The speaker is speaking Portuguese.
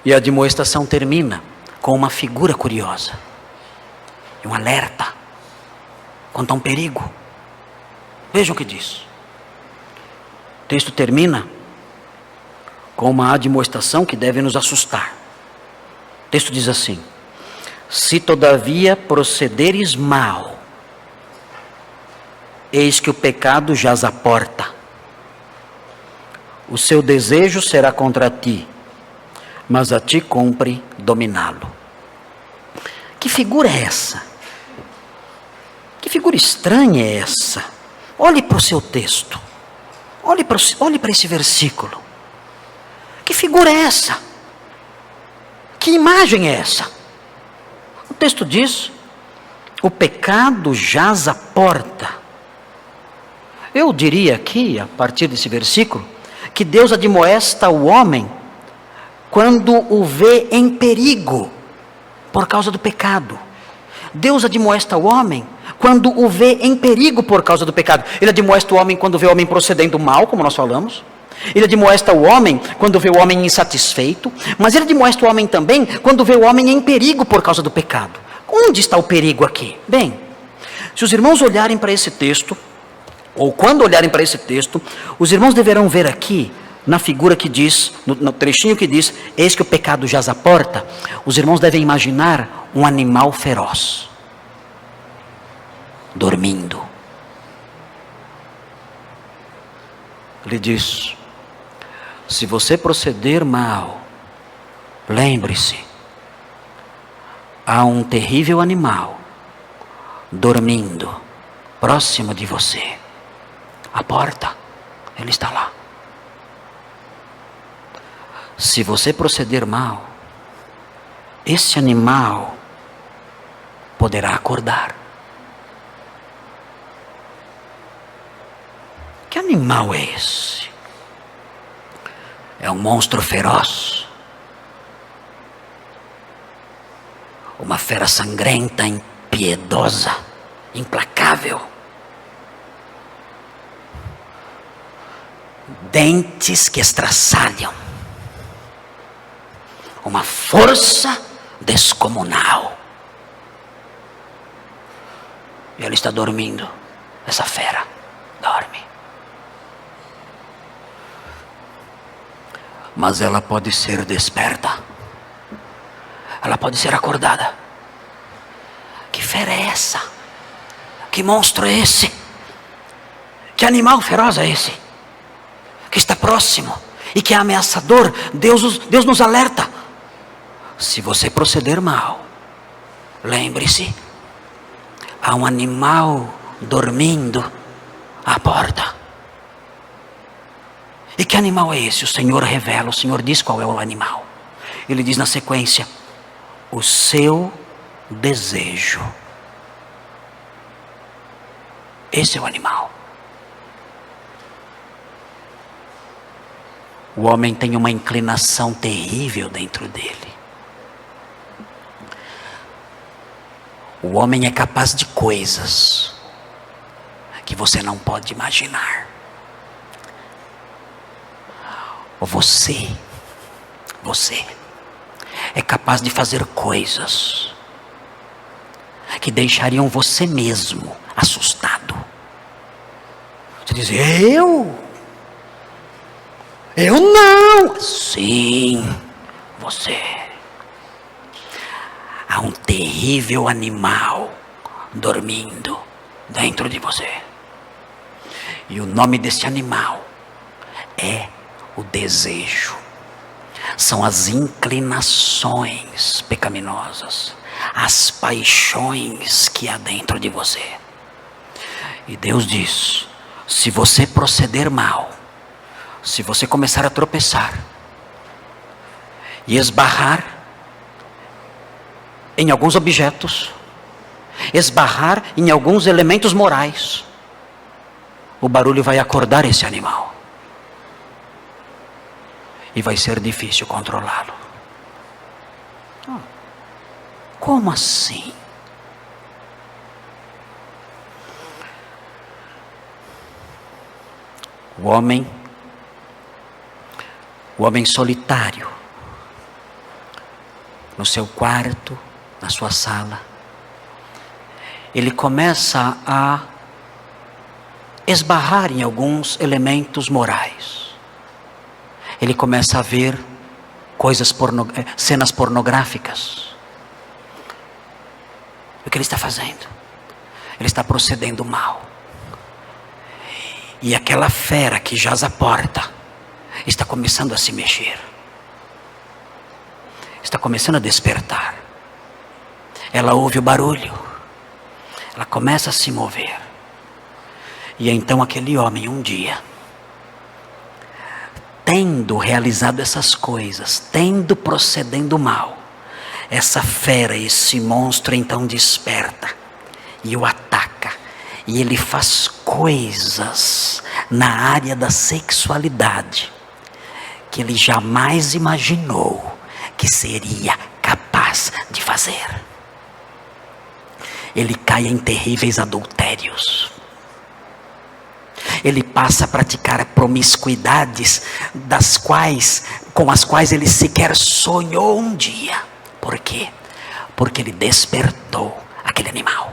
E a admoestação termina com uma figura curiosa, um alerta quanto a um perigo. Vejam o que diz. O texto termina com uma admoestação que deve nos assustar. O texto diz assim: se todavia procederes mal, eis que o pecado jaz à porta. O seu desejo será contra ti, mas a ti cumpre dominá-lo. Que figura é essa? Que figura estranha é essa? Olhe para o seu texto. Olhe para esse versículo. Que figura é essa? Que imagem é essa? O texto diz: o pecado jaz à porta. Eu diria aqui, a partir desse versículo, que Deus admoesta o homem quando o vê em perigo por causa do pecado. Deus admoesta o homem quando o vê em perigo por causa do pecado. Ele admoesta o homem quando vê o homem procedendo mal, como nós falamos. Ele admoesta o homem quando vê o homem insatisfeito. Mas ele admoesta o homem também quando vê o homem em perigo por causa do pecado. Onde está o perigo aqui? Bem, se os irmãos olharem para esse texto, ou quando olharem para esse texto, os irmãos deverão ver aqui, na figura que diz, no trechinho que diz, eis que o pecado jaz à porta, os irmãos devem imaginar um animal feroz, dormindo. Ele diz: se você proceder mal, lembre-se, há um terrível animal dormindo próximo de você. A porta, ele está lá. Se você proceder mal, esse animal poderá acordar. Que animal é esse? É um monstro feroz, uma fera sangrenta, impiedosa, implacável, dentes que estraçalham, uma força descomunal. E ela está dormindo, essa fera dorme. Mas ela pode ser desperta, ela pode ser acordada. Que fera é essa? Que monstro é esse? Que animal feroz é esse? Que está próximo e que é ameaçador. Deus nos alerta: se você proceder mal, lembre-se, há um animal dormindo à porta. E que animal é esse? O Senhor revela, o Senhor diz qual é o animal. Ele diz na sequência: o seu desejo. Esse é o animal. O homem tem uma inclinação terrível dentro dele. O homem é capaz de coisas que você não pode imaginar. Você é capaz de fazer coisas que deixariam você mesmo assustado. Você diz: eu não. Sim, você. Há um terrível animal dormindo dentro de você. E o nome desse animal é o desejo. São as inclinações pecaminosas, as paixões que há dentro de você. E Deus diz: se você proceder mal, se você começar a tropeçar e esbarrar em alguns objetos, esbarrar em alguns elementos morais, o barulho vai acordar esse animal. E vai ser difícil controlá-lo. Como assim? O homem solitário, no seu quarto, na sua sala. Ele começa a esbarrar em alguns elementos morais. Ele começa a ver cenas pornográficas. O que ele está fazendo? Ele está procedendo mal. E aquela fera que jaz à porta está começando a se mexer. Está começando a despertar. Ela ouve o barulho. Ela começa a se mover. E então aquele homem um dia, tendo realizado essas coisas, tendo procedendo mal, essa fera, esse monstro então desperta e o ataca. E ele faz coisas na área da sexualidade que ele jamais imaginou que seria capaz de fazer. Ele cai em terríveis adultérios. Ele passa a praticar promiscuidades com as quais ele sequer sonhou um dia. Por quê? Porque ele despertou aquele animal.